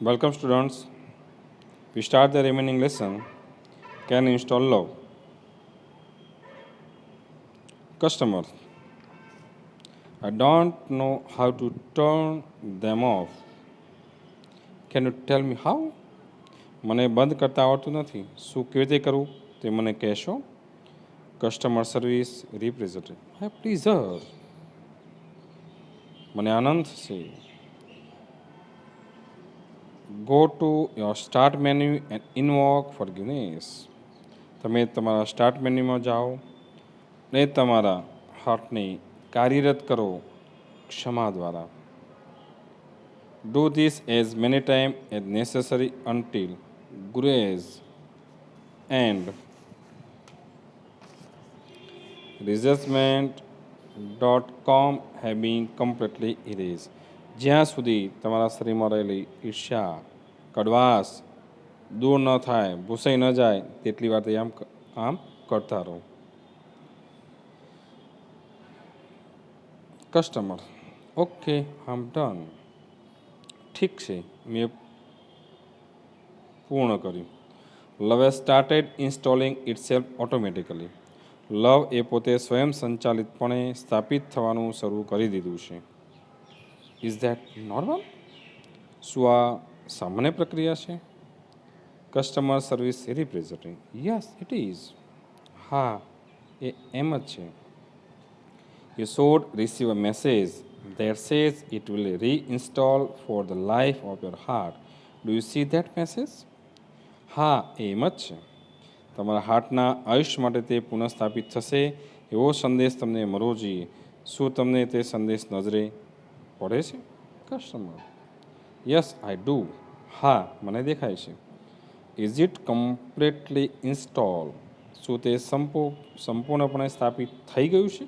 Welcome, students. We start the remaining lesson. Can install love. Customer. I don't know how to turn them off. Can you tell me how? મને બંધ કરતા આવડતું નથી. શું કેવી રીતે કરવું તે મને કહેશો? Customer service representative. હા પ્લીઝ સર. મને આનંદ છે. Go to your start menu and invoke ફોરગિવનેસ. તમે તમારા સ્ટાર્ટ મેન્યુમાં જાઓ ને તમારા હાર્ટને કાર્યરત કરો ક્ષમા દ્વારા. Do this as many times as necessary until grace and resentment.com have been completely erased. જ્યાં સુધી તમારા શરીરમાં રહેલી ઈર્ષ્યા કડવાશ દૂર ન થાય, ભૂસાઈ ન જાય તેટલી વાર તે આમ કરતા રહો. કસ્ટમર. ઓકે, આમ ડન. ઠીક છે, મેં પૂર્ણ કર્યું. Love has started installing itself automatically. Love એ પોતે સ્વયં સંચાલિતપણે સ્થાપિત થવાનું શરૂ કરી દીધું છે. Is that normal? શું આ સામાન્ય પ્રક્રિયા છે? Customer service representative. Yes it is. હા, એ એમ જ છે. You should receive a message that says it will reinstall for the life of your heart. Do you see that message? હા, એમ જ છે. તમારા હાર્ટના આયુષ્ય માટે તે પુનઃસ્થાપિત થશે એવો સંદેશ તમને મળવો જોઈએ. શું તમને તે સંદેશ નજરે પડે છે? કસ્ટમર. Yes I do. હા, મને દેખાય છે. Is it completely install? શું તે સંપૂર્ણપણે સ્થાપિત થઈ ગયું છે?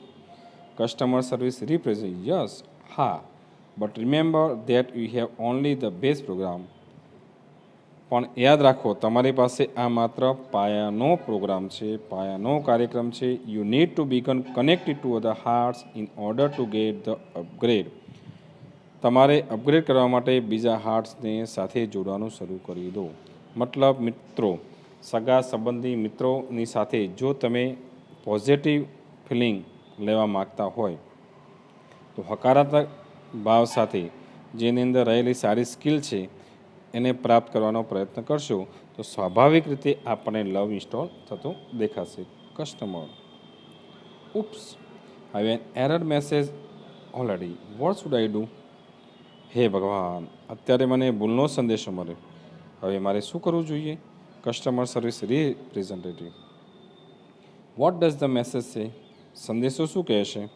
Customer service representative. યસ. હા, but remember that you have only the base program. પણ યાદ રાખો, તમારી પાસે આ માત્ર પાયાનો પ્રોગ્રામ છે, પાયાનો કાર્યક્રમ છે. You need to beacon connected to other hearts in order to get the upgrade. તમારે અપગ્રેડ કરવા માટે બીજા હાર્ટ્સને સાથે જોડવાનું શરૂ કરી દો. મતલબ મિત્રો, સગા સંબંધી મિત્રોની સાથે જો તમે પોઝિટિવ ફિલિંગ લેવા માગતા હોય તો હકારાત્મક ભાવ સાથે જેની અંદર રહેલી સારી સ્કિલ છે એને પ્રાપ્ત કરવાનો પ્રયત્ન કરશો તો સ્વાભાવિક રીતે આપણને લવ ઇન્સ્ટોલ થતો દેખાશે. Customer. Oops, I an error message already. What should I do? હે ભગવાન, અત્યારે મને ભૂલનો સંદેશો મળ્યો. હવે મારે શું કરવું જોઈએ? Customer service representative. What does the message સે? સંદેશો શું કહે છે?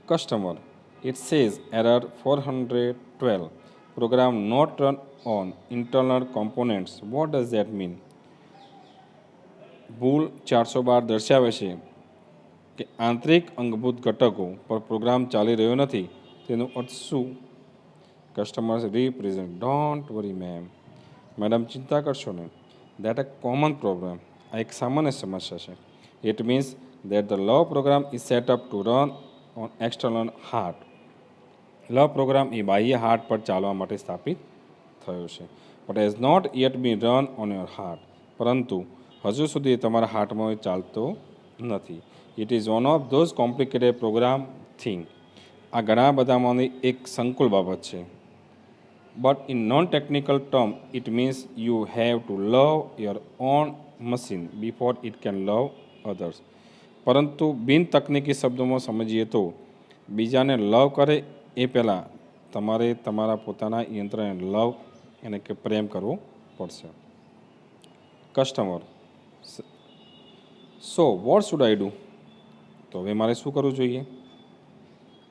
Customer. It says error 412. Program not run on internal components. What does that mean? ભૂલ 412 દર્શાવે છે કે આંતરિક અંગભૂત ઘટકો પર પ્રોગ્રામ ચાલી રહ્યો નથી. તેનો અર્થ શું? Customer represent. Don't worry ma'am. Madam, ચિંતા કરશો નહીં. That a common problem. આ એક સામાન્ય સમસ્યા છે. It means that the love program is set up to run on external heart. Love program એ બાહ્ય હાર્ટ પર ચાલવા માટે સ્થાપિત થયો છે. But has not yet be run on your heart. પરંતુ હજુ સુધી તમારા હાર્ટમાં ચાલતો નથી. It is one of those complicated program thing. આ ઘણા બધામાંની એક સંકુલ બાબત છે. But in non technical term it means you have to love your own machine before it can love others. પરંતુ બિન તકનીકી શબ્દોમાં સમજીએ તો બીજાને લવ કરે એ પહેલાં તમારે તમારા પોતાના યંત્રને લવ એને કે પ્રેમ કરવો પડશે. Customer. So what should I do? તો હવે મારે શું કરવું જોઈએ?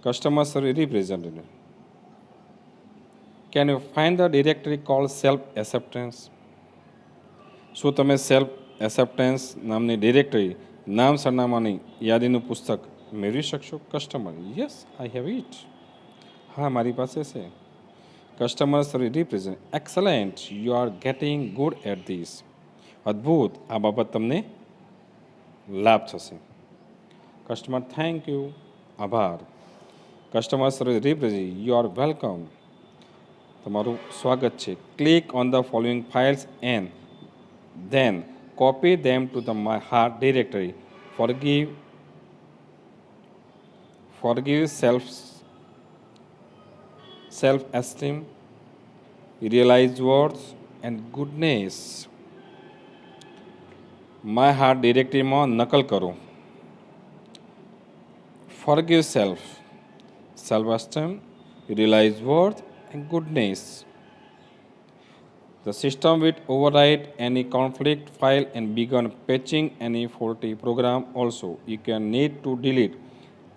Customer service representative. Can you find the directory call self acceptance? શું તમે સેલ્ફ એસેપ્ટન્સ નામની ડિરેક્ટરી, નામ સરનામાની યાદીનું પુસ્તક મેળવી શકશો? Customer. Yes I have it. હા, મારી પાસે છે. Customer service represent. Excellent, you are getting good at this. અદ્ભુત, આ બાબત તમને લાભ થશે. કસ્ટમર. Thank you. આભાર. Customer service represent. You are welcome. તમારું સ્વાગત છે. Click on the following files and then copy them to the my heart directory. Forgive self esteem, realize worth and goodness. My heart directoryમાં નકલ કરો. Forgive self esteem, realize worth and goodness. The system will override any conflict file and begin patching any faulty program. Also, you can need to delete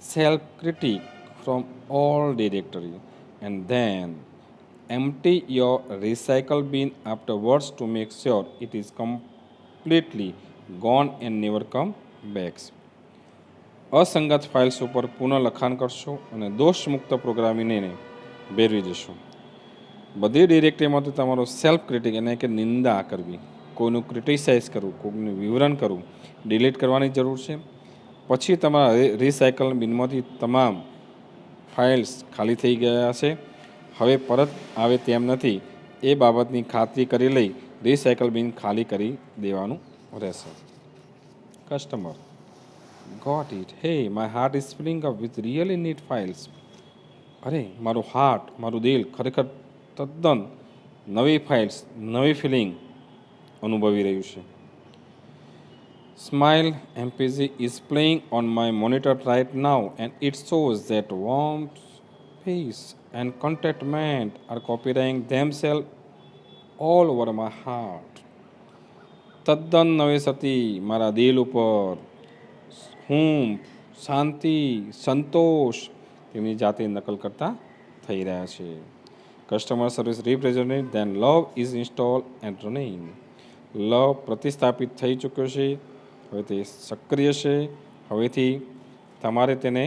self-critic from all directory and then empty your recycle bin afterwards to make sure it is completely gone and never come back. અસંગત files ઉપર પુનઃ લખાણ કરશો અને દોષમુક્ત પ્રોગ્રામિંગને ભેરવી દેશો. બધી ડિરેક્ટરીમાંથી તમારો self critic એટલે કે નિંદા કરવી, કોઈનું ક્રિટિસાઇઝ કરવું, કોઈનું વિવરણ કરવું ડિલીટ કરવાની જરૂર છે. પછી તમારા રિસાયકલ બિનમાંથી તમામ ફાઇલ્સ ખાલી થઈ ગયા છે, હવે પરત આવે તેમ નથી એ બાબતની ખાતરી કરી લઈ રિસાયકલ બિન ખાલી કરી દેવાનું રહેશે. Customer got it. Hey my heart is filling up with really neat files. અરે મારું હાર્ટ, મારું દિલ ખરેખર તદ્દન નવી ફાઇલ્સ, નવી ફિલિંગ અનુભવી રહ્યું છે. Smile MPG is playing on my monitor right now and it shows that warmth, peace and contentment are copying themselves all over my heart. તદ્દન નવી સતી મારા દિલ ઉપર હૂંફ, શાંતિ, સંતોષ તેમની જાતે નકલ કરતા થઈ રહ્યા છે. Customer service representative then love is install and running. લવ પ્રતિસ્થાપિત થઈ ચૂક્યો છે, હવે તે સક્રિય છે, હવેથી તમારે તેને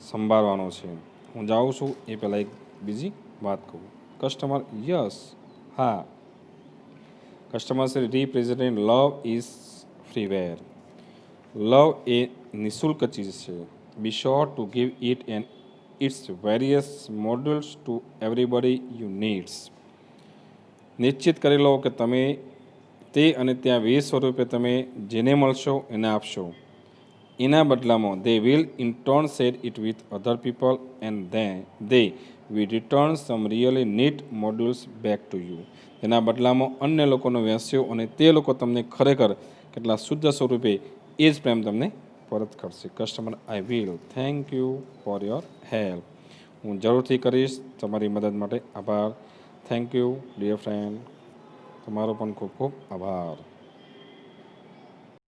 સંભાળવાનો છે. હું જાઉં છું એ પહેલાં એક બીજી વાત કહું. કસ્ટમર યસ, હા. Customer service representative love is freeware. Love એ નિઃશુલ્ક ચીજ છે. Be sure to give it and its various modules to everybody you needs. નિશ્ચિત કરી લો કે તમે તે અને ત્યાં 20 સ્વરૂપે તમે જેને મળશો એને આપશો. એના બદલામાં they will in turn share it with other people and they will return some really neat modules back to you. તેના બદલામાં અન્ય લોકોનો વહેંચ્યો અને તે લોકો તમને ખરેખર કેટલા શુદ્ધ સ્વરૂપે એ જ પ્રેમ તમને પરત કરશે. Customer I will. Thank you for your help. હું જરૂરથી કરીશ. તમારી મદદ માટે આભાર. Thank you dear friend. તમારો પણ ખૂબ ખૂબ આભાર.